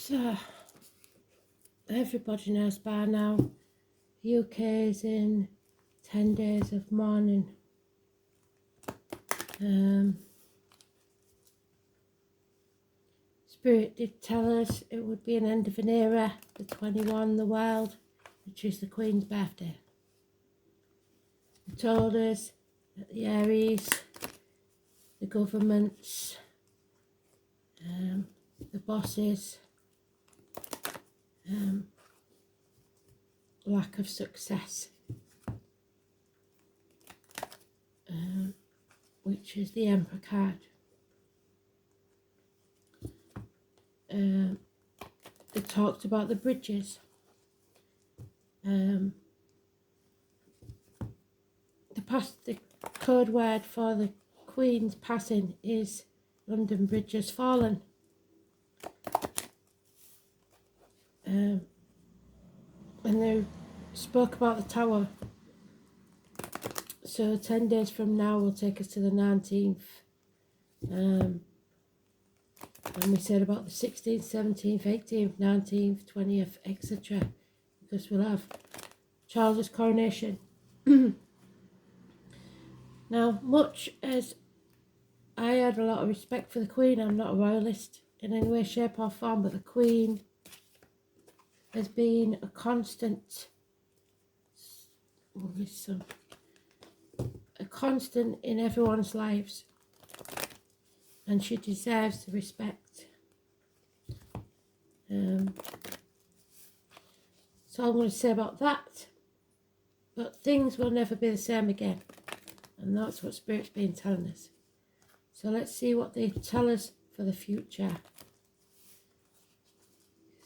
So, everybody knows by now, UK is in 10 days of mourning. Spirit did tell us it would be an end of an era, the 21, the world, which is the Queen's birthday. It told us that the Aries, the governments, the bosses, lack of success, which is the Emperor card. It talked about the bridges. The code word for the Queen's passing is London Bridge has fallen. And they spoke about the tower. So 10 days from now will take us to the 19th. And we said about the 16th, 17th, 18th, 19th, 20th, etc. Because we'll have Charles's coronation. Now, much as I had a lot of respect for the Queen, I'm not a royalist in any way, shape or form, but the Queen has been a constant, in everyone's lives, and she deserves the respect. So I'm going to say about that, but things will never be the same again, and that's what Spirit's been telling us. So let's see what they tell us for the future.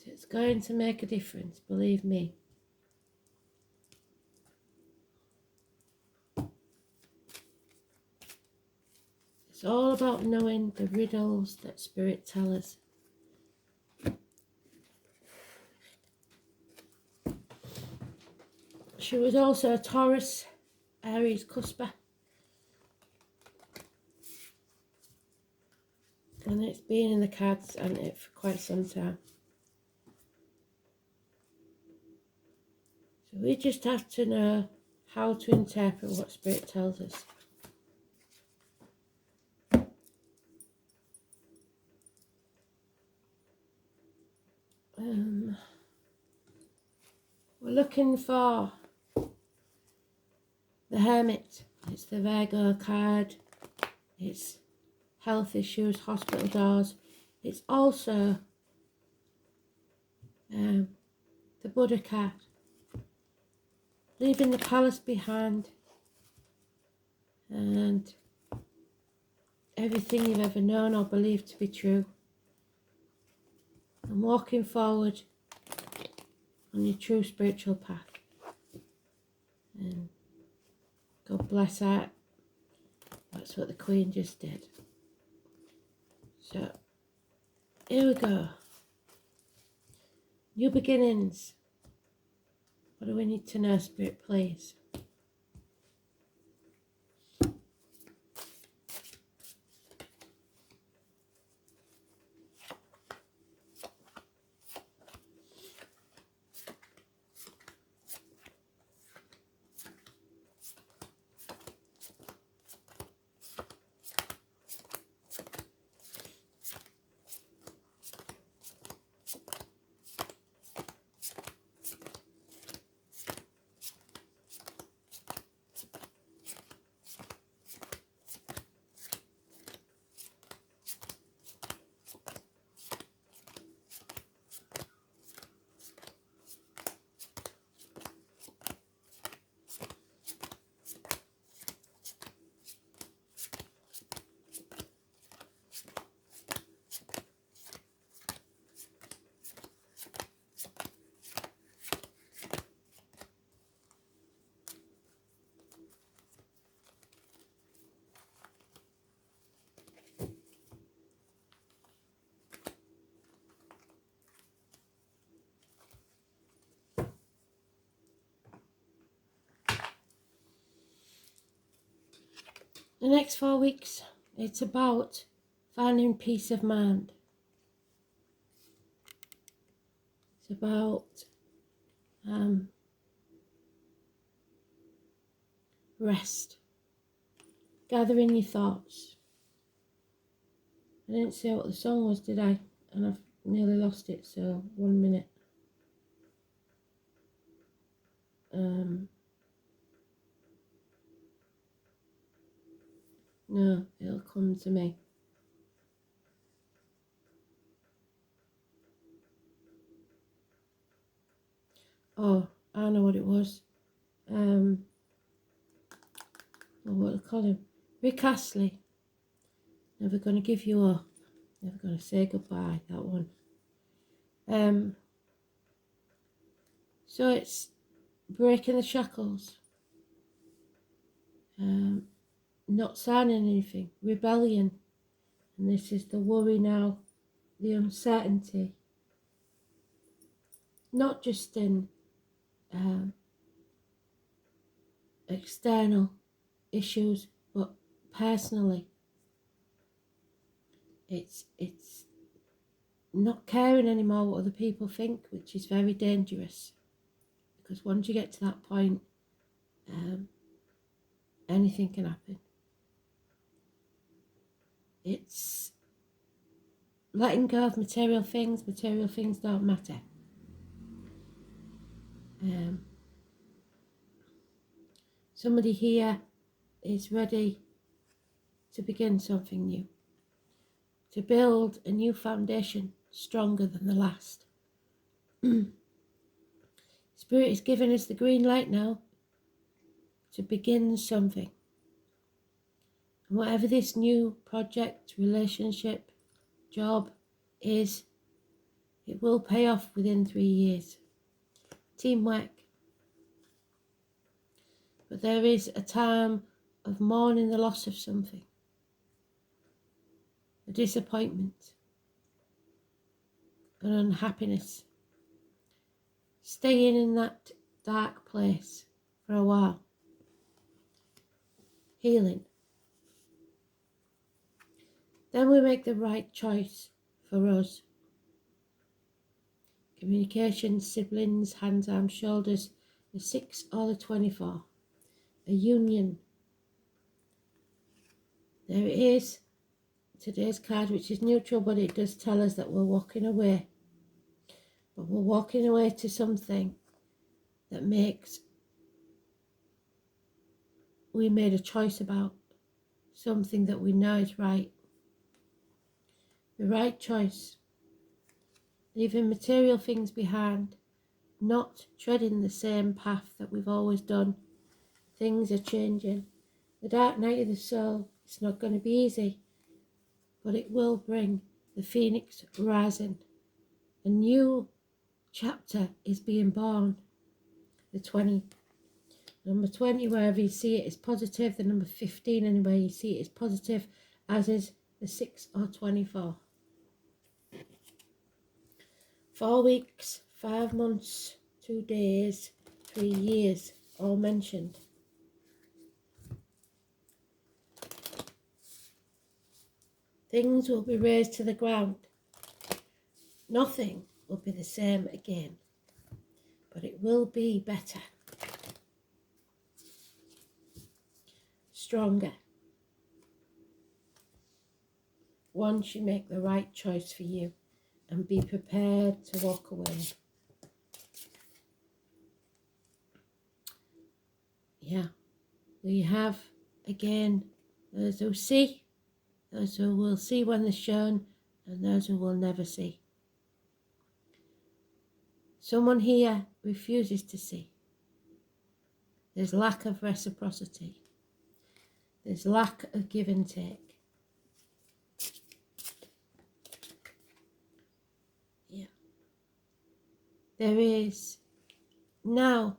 It's going to make a difference, believe me. It's all about knowing the riddles that Spirit tells us. She was also a Taurus, Aries cusper. And it's been in the cards, hasn't it, for quite some time. So we just have to know how to interpret what Spirit tells us. We're looking for the Hermit. It's the Virgo card. It's health issues, hospital doors. It's also the Buddha card. Leaving the palace behind and everything you've ever known or believed to be true, and walking forward on your true spiritual path. And God bless her. That's what the Queen just did. So here we go. New beginnings. What do we need to know, Spirit, please? The next 4 weeks, it's about finding peace of mind. It's about rest, gathering your thoughts. I didn't say what the song was, did I? And I've nearly lost it, so 1 minute. No, it'll come to me. Oh, I know what it was. What do I call him? Rick Astley. Never gonna give you up. Never gonna say goodbye. That one. So it's breaking the shackles. Not signing anything. Rebellion. And this is the worry now. The uncertainty. Not just in external issues, but personally. It's not caring anymore what other people think, which is very dangerous. Because once you get to that point, anything can happen. It's letting go of material things. Material things don't matter. Somebody here is ready to begin something new, to build a new foundation stronger than the last. Spirit is giving us the green light now to begin something. And whatever this new project, relationship, job is, it will pay off within 3 years. Teamwork. But there is a time of mourning the loss of something. A disappointment. An unhappiness. Staying in that dark place for a while. Healing. Then we make the right choice for us. Communication, siblings, hands, arms, shoulders, the 6 or the 24. A union. There it is. Today's card, which is neutral, but it does tell us that we're walking away. But we're walking away to something that makes we made a choice about. Something that we know is right. The right choice. Leaving material things behind. Not treading the same path that we've always done. Things are changing. The dark night of the soul, it's not going to be easy. But it will bring the phoenix rising. A new chapter is being born. The 20. Number 20, wherever you see it, is positive. The number 15, anywhere you see it, is positive, as is the 6 or 24. 4 weeks, 5 months, 2 days, 3 years, all mentioned. Things will be raised to the ground. Nothing will be the same again, but it will be better. Stronger. Once you make the right choice for you and be prepared to walk away. Yeah, we have again those who see, those who will see when they're shown, and those who will never see. Someone here refuses to see. There's lack of reciprocity. There's lack of give and take. Yeah. There is now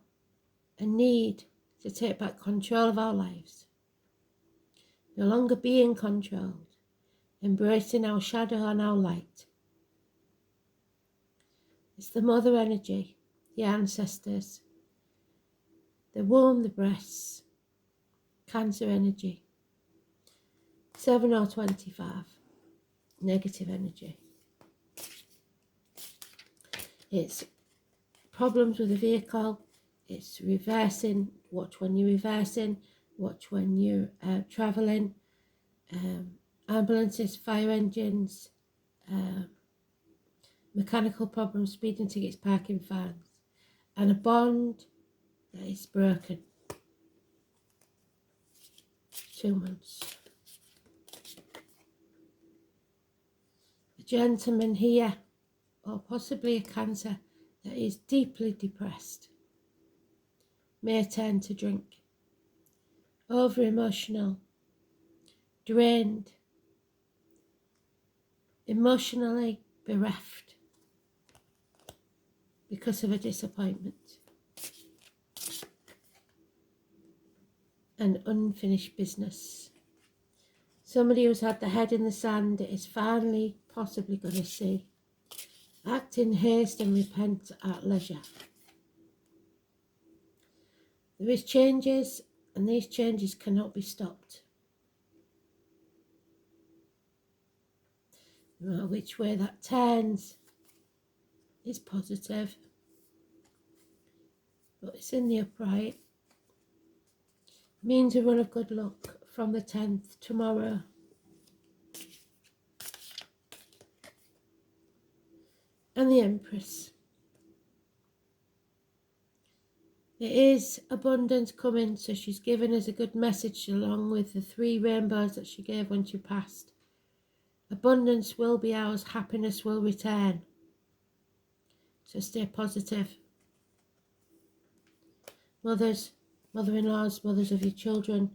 a need to take back control of our lives. No longer being controlled. Embracing our shadow and our light. It's the mother energy, the ancestors, the womb, the breasts, Cancer energy. 7 or 25. Negative energy. It's problems with the vehicle. It's reversing. Watch when you're reversing. Watch when you're travelling. Ambulances, fire engines, mechanical problems, speeding tickets, parking fines, and a bond that is broken. 2 months. A gentleman here, or possibly a Cancer, that is deeply depressed, may turn to drink, over emotional, drained, emotionally bereft because of a disappointment, and unfinished business. Somebody who's had their head in the sand is finally possibly going to see. Act in haste and repent at leisure. There is changes, and these changes cannot be stopped. No matter which way that turns is positive, but it's in the upright. Means a run of good luck from the 10th tomorrow. And the Empress. There is abundance coming, so she's given us a good message along with the 3 rainbows that she gave when she passed. Abundance will be ours, happiness will return. So stay positive. Mothers, mother-in-laws, mothers of your children.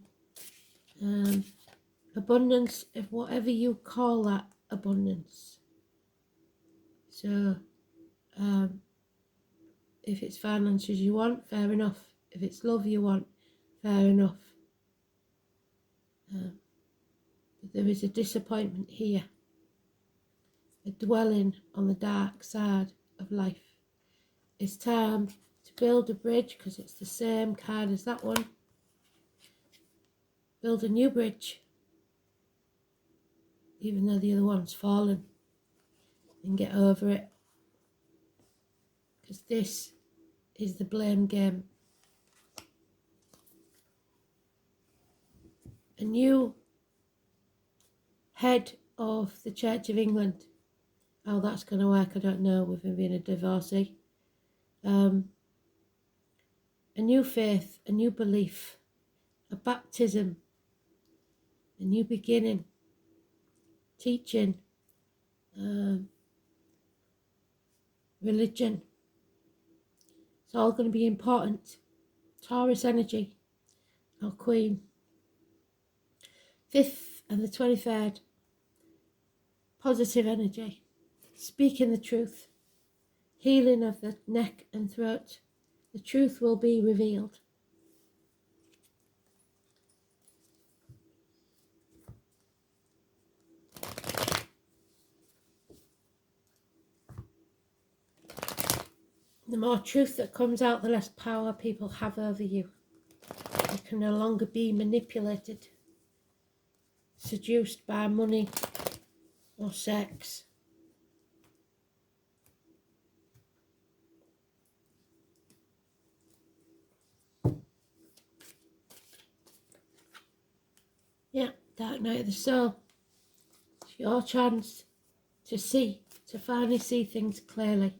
Abundance of whatever you call that abundance. So, if it's finances you want, fair enough. If it's love you want, fair enough. But there is a disappointment here. A dwelling on the dark side of life. It's time to build a bridge, because it's the same card as that one. Build a new bridge, even though the other one's fallen, and get over it. Because this is the blame game. A new head of the Church of England. How that's going to work, I don't know, with him being a divorcee. A new faith, a new belief, a baptism, a new beginning, teaching, religion. It's all going to be important. Taurus energy, our Queen. 5th and the 23rd, positive energy, speaking the truth, healing of the neck and throat. The truth will be revealed. The more truth that comes out, the less power people have over you. You can no longer be manipulated, seduced by money or sex. Yeah, dark night of the soul. It's your chance to see, to finally see things clearly.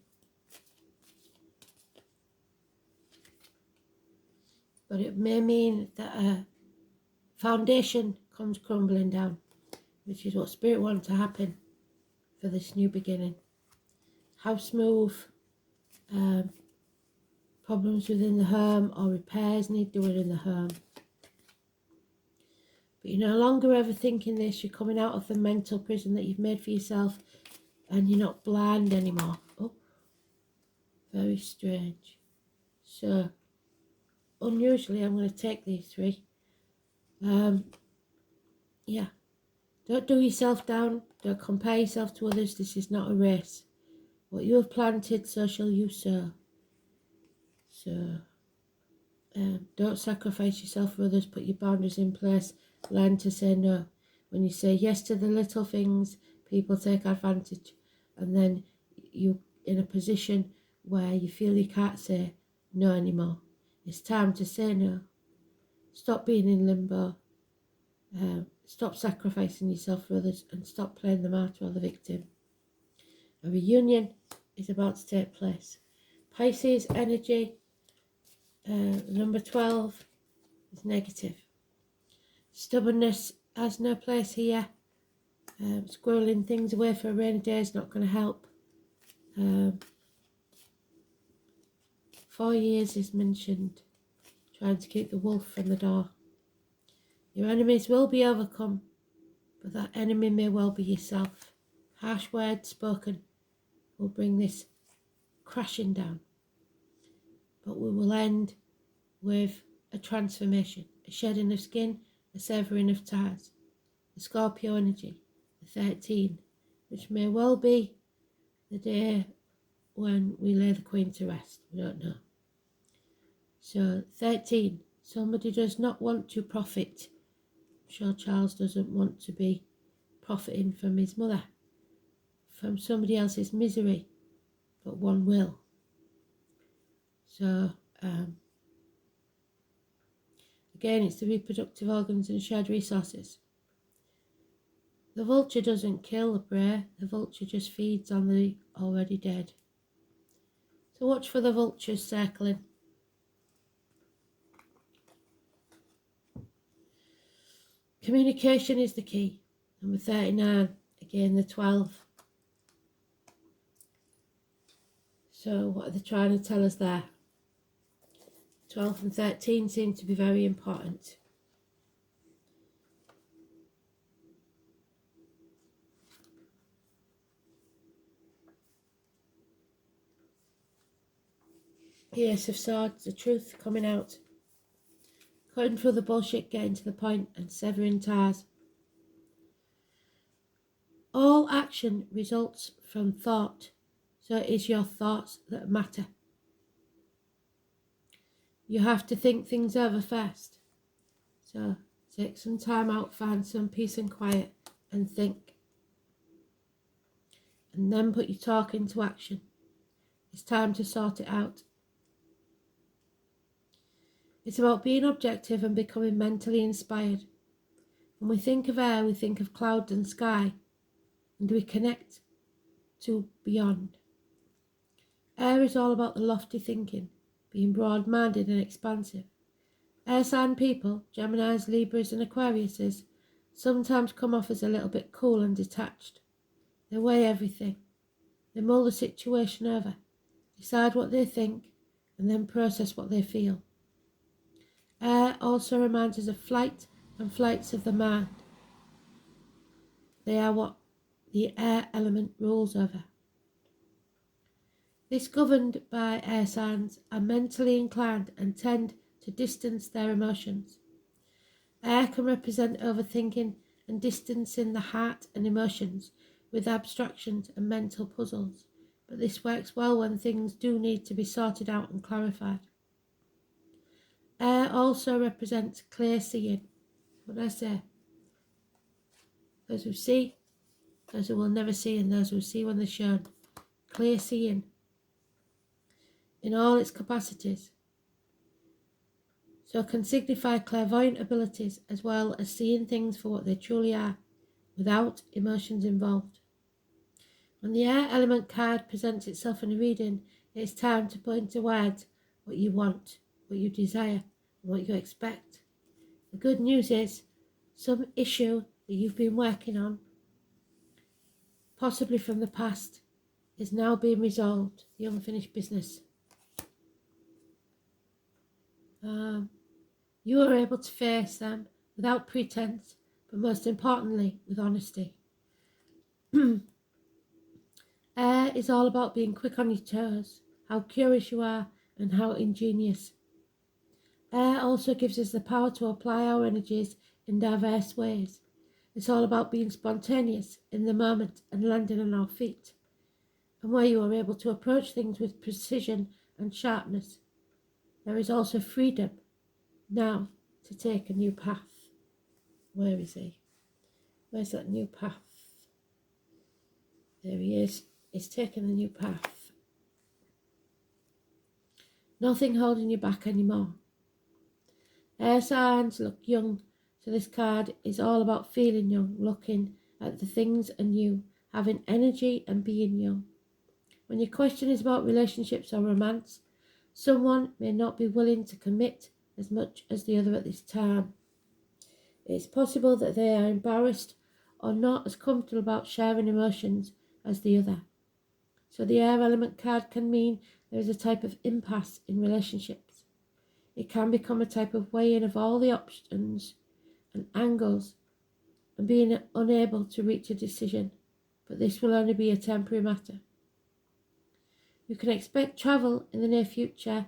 But it may mean that a foundation comes crumbling down, which is what Spirit wants to happen for this new beginning. House move, problems within the home, or repairs need doing in the home. But you're no longer ever thinking this. You're coming out of the mental prison that you've made for yourself, and you're not blind anymore. Oh, very strange. So, unusually, I'm going to take these 3. Yeah. Don't do yourself down. Don't compare yourself to others. This is not a race. What you have planted, so shall you sow. So, don't sacrifice yourself for others. Put your boundaries in place. Learn to say no. When you say yes to the little things, people take advantage. And then you're in a position where you feel you can't say no anymore. It's time to say no. Stop being in limbo. Stop sacrificing yourself for others and stop playing the martyr or the victim. A reunion is about to take place. Pisces energy, number 12, is negative. Stubbornness has no place here. Squirreling things away for a rainy day is not going to help. 4 years is mentioned, trying to keep the wolf from the door. Your enemies will be overcome, but that enemy may well be yourself. Harsh words spoken will bring this crashing down. But we will end with a transformation, a shedding of skin, a severing of ties. The Scorpio energy, the 13, which may well be the day when we lay the Queen to rest. We don't know. So 13, somebody does not want to profit. I'm sure Charles doesn't want to be profiting from his mother, from somebody else's misery, but one will. So again, it's the reproductive organs and shared resources. The vulture doesn't kill the prey, the vulture just feeds on the already dead. So watch for the vultures circling. Communication is the key. Number 39, again the 12. So what are they trying to tell us there? 12 and 13 seem to be very important. The Ace of Swords, the truth coming out. Cutting through the bullshit, getting to the point, and severing ties. All action results from thought, so it is your thoughts that matter. You have to think things over first. So take some time out, find some peace and quiet, and think. And then put your talk into action. It's time to sort it out. It's about being objective and becoming mentally inspired. When we think of air, we think of cloud and sky, and we connect to beyond. Air is all about the lofty thinking, being broad-minded and expansive. Air sign people, Geminis, Libras and Aquariuses, sometimes come off as a little bit cool and detached. They weigh everything. They mull the situation over, decide what they think, and then process what they feel. Air also reminds us of flight and flights of the mind. They are what the air element rules over. This governed by air signs are mentally inclined and tend to distance their emotions. Air can represent overthinking and distancing the heart and emotions with abstractions and mental puzzles, but this works well when things do need to be sorted out and clarified. Air also represents clear seeing. What do I say? Those who see, those who will never see, and those who see when they're shown. Clear seeing in all its capacities. So it can signify clairvoyant abilities as well as seeing things for what they truly are, without emotions involved. When the air element card presents itself in a reading, it is time to put into words what you want, what you desire, and what you expect. The good news is, some issue that you've been working on, possibly from the past, is now being resolved, the unfinished business. You are able to face them without pretense, but most importantly, with honesty. Air is all about being quick on your toes, how curious you are, and how ingenious. Air also gives us the power to apply our energies in diverse ways. It's all about being spontaneous in the moment and landing on our feet, and where you are able to approach things with precision and sharpness. There is also freedom now to take a new path. Where is he? Where's that new path? There he is. He's taken the new path. Nothing holding you back anymore. Air signs look young, so this card is all about feeling young, looking at the things anew, having energy and being young. When your question is about relationships or romance, someone may not be willing to commit as much as the other at this time. It's possible that they are embarrassed or not as comfortable about sharing emotions as the other. So the air element card can mean there is a type of impasse in relationships. It can become a type of weighing of all the options and angles and being unable to reach a decision, but this will only be a temporary matter. You can expect travel in the near future.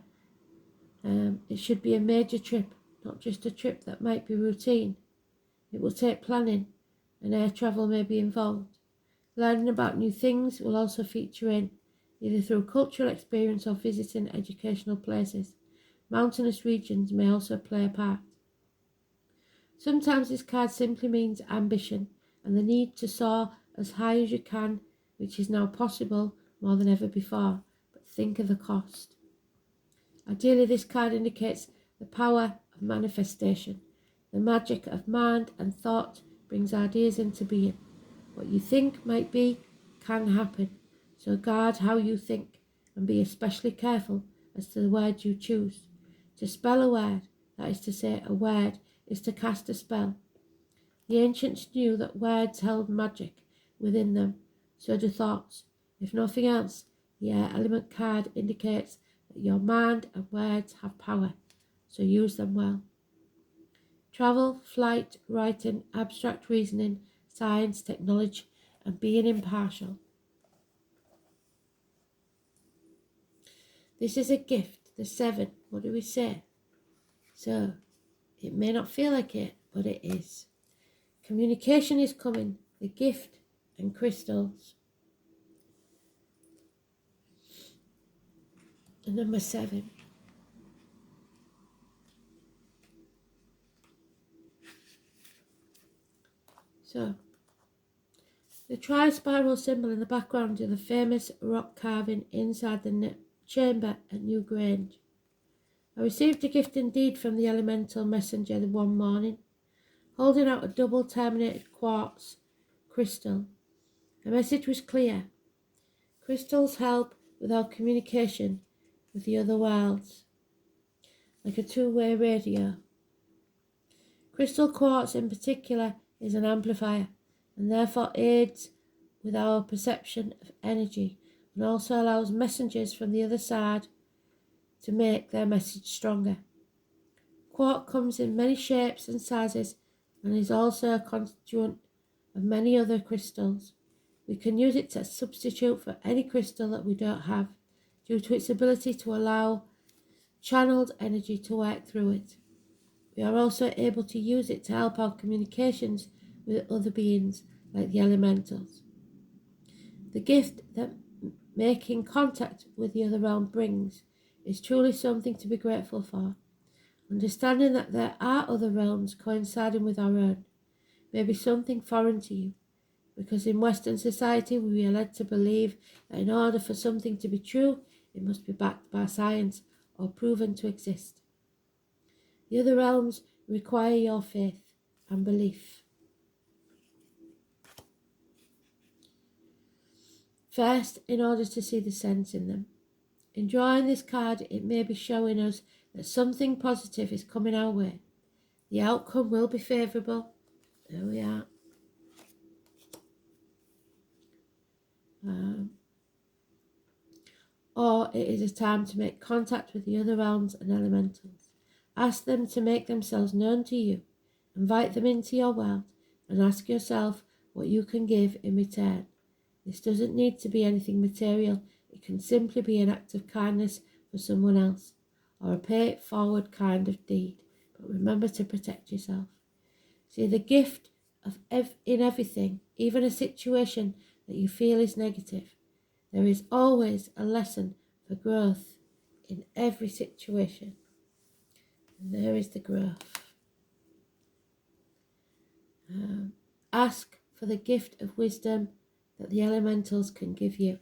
It should be a major trip, not just a trip that might be routine. It will take planning, and air travel may be involved. Learning about new things will also feature in, either through cultural experience or visiting educational places. Mountainous regions may also play a part. Sometimes this card simply means ambition and the need to soar as high as you can, which is now possible more than ever before, but think of the cost. Ideally, this card indicates the power of manifestation. The magic of mind and thought brings ideas into being. What you think might be can happen, so guard how you think and be especially careful as to the words you choose. To spell a word, that is to say, a word, is to cast a spell. The ancients knew that words held magic within them, so do thoughts. If nothing else, the air element card indicates that your mind and words have power, so use them well. Travel, flight, writing, abstract reasoning, science, technology, and being impartial. This is a gift, the 7. What do we say? So, it may not feel like it, but it is. Communication is coming, the gift and crystals. And number 7. So, the tri-spiral symbol in the background is the famous rock carving inside the chamber at New Grange. I received a gift indeed from the elemental messenger one morning, holding out a double terminated quartz crystal. The message was clear. Crystals help with our communication with the other worlds, like a two-way radio. Crystal quartz in particular is an amplifier and therefore aids with our perception of energy and also allows messengers from the other side to make their message stronger. Quartz comes in many shapes and sizes and is also a constituent of many other crystals. We can use it as a substitute for any crystal that we don't have due to its ability to allow channeled energy to work through it. We are also able to use it to help our communications with other beings like the elementals. The gift that making contact with the other realm brings is truly something to be grateful for. Understanding that there are other realms coinciding with our own may be something foreign to you, because in Western society we are led to believe that in order for something to be true, it must be backed by science or proven to exist. The other realms require your faith and belief. First, in order to see the sense in them. In drawing this card, it may be showing us that something positive is coming our way. The outcome will be favourable. There we are. Or it is a time to make contact with the other realms and elementals. Ask them to make themselves known to you. Invite them into your world and ask yourself what you can give in return. This doesn't need to be anything material. It can simply be an act of kindness for someone else or a pay it forward kind of deed. But remember to protect yourself. See the gift of in everything, even a situation that you feel is negative. There is always a lesson for growth in every situation. And there is the growth. Ask for the gift of wisdom that the elementals can give you.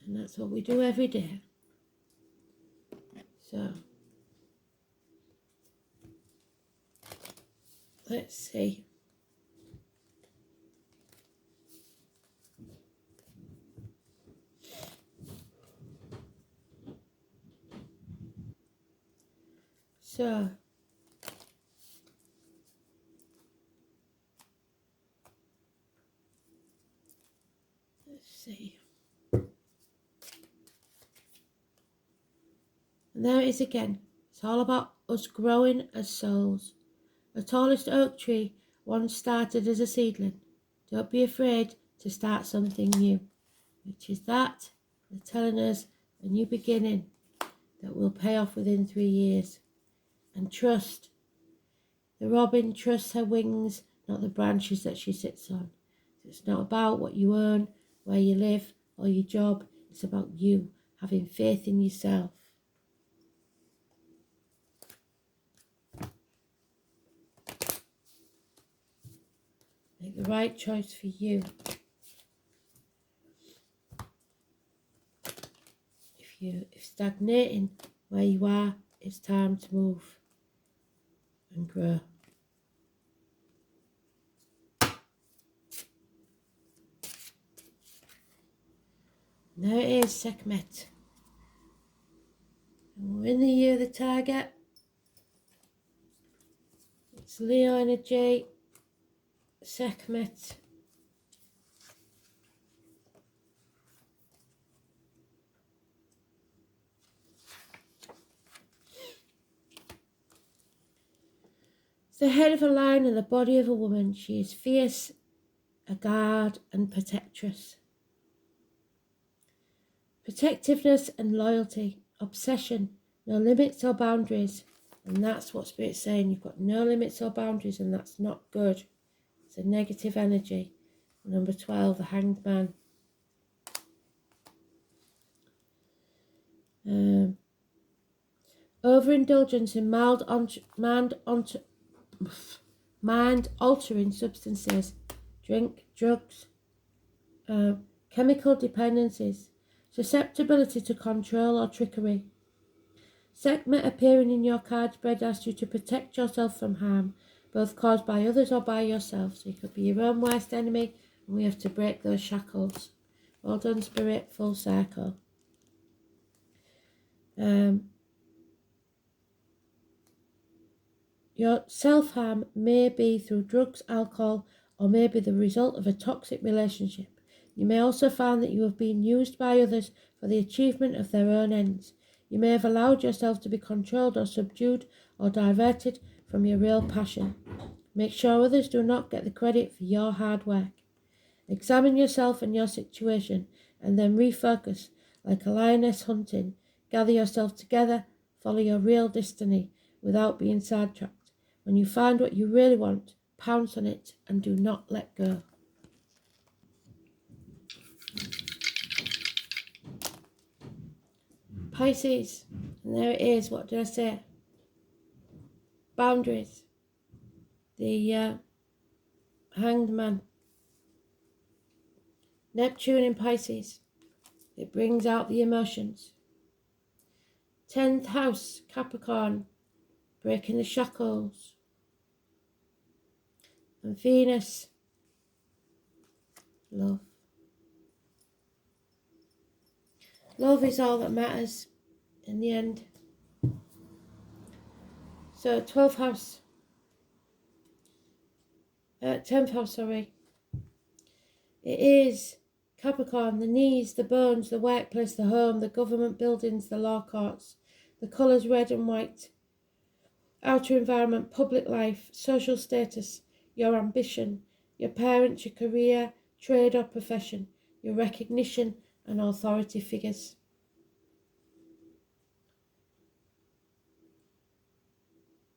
And that's what we do every day. So, let's see. So, let's see. And there it is again. It's all about us growing as souls. The tallest oak tree once started as a seedling. Don't be afraid to start something new, which is that they're telling us a new beginning that will pay off within 3 years. And trust. The robin trusts her wings, not the branches that she sits on. It's not about what you earn, where you live, or your job. It's about you having faith in yourself. Make the right choice for you. If stagnating where you are, it's time to move and grow. There it is, Sekhmet. And we're in the year of the Tiger. It's Leo energy, Sekhmet. The head of a lion and the body of a woman. She is fierce, a guard and protectress. Protectiveness and loyalty, obsession, no limits or boundaries. And that's what Spirit's saying. You've got no limits or boundaries, and that's not good. It's a negative energy. Number 12, the Hanged Man. Overindulgence in mind-altering substances, drink, drugs, chemical dependencies, susceptibility to control or trickery. Sekhmet appearing in your card spread asks you to protect yourself from harm, both caused by others or by yourself. So you could be your own worst enemy, and we have to break those shackles. Well done, Spirit, full circle. Your self-harm may be through drugs, alcohol, or may be the result of a toxic relationship. You may also find that you have been used by others for the achievement of their own ends. You may have allowed yourself to be controlled or subdued or diverted from your real passion. Make sure others do not get the credit for your hard work. Examine yourself and your situation, and then refocus like a lioness hunting. Gather yourself together, follow your real destiny without being sidetracked. When you find what you really want, pounce on it and do not let go. Pisces, and there it is. What did I say? Boundaries. The Hanged Man. Neptune in Pisces. It brings out the emotions. 10th house, Capricorn, breaking the shackles. And Venus, love. Love is all that matters in the end. So 12th house, 10th house, sorry. It is Capricorn, the knees, the bones, the workplace, the home, the government buildings, the law courts, the colours red and white, outer environment, public life, social status, your ambition, your parents, your career, trade or profession, your recognition and authority figures.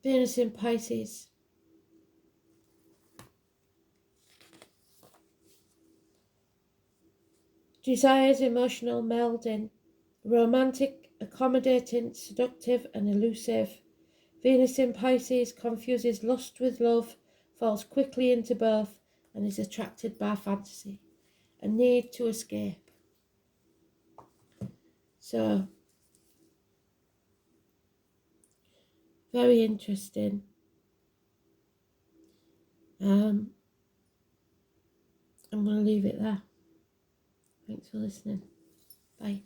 Venus in Pisces. Desires, emotional melding, romantic, accommodating, seductive and elusive. Venus in Pisces confuses lust with love, falls quickly into both, and is attracted by fantasy, a need to escape. So, very interesting. I'm going to leave it there. Thanks for listening. Bye.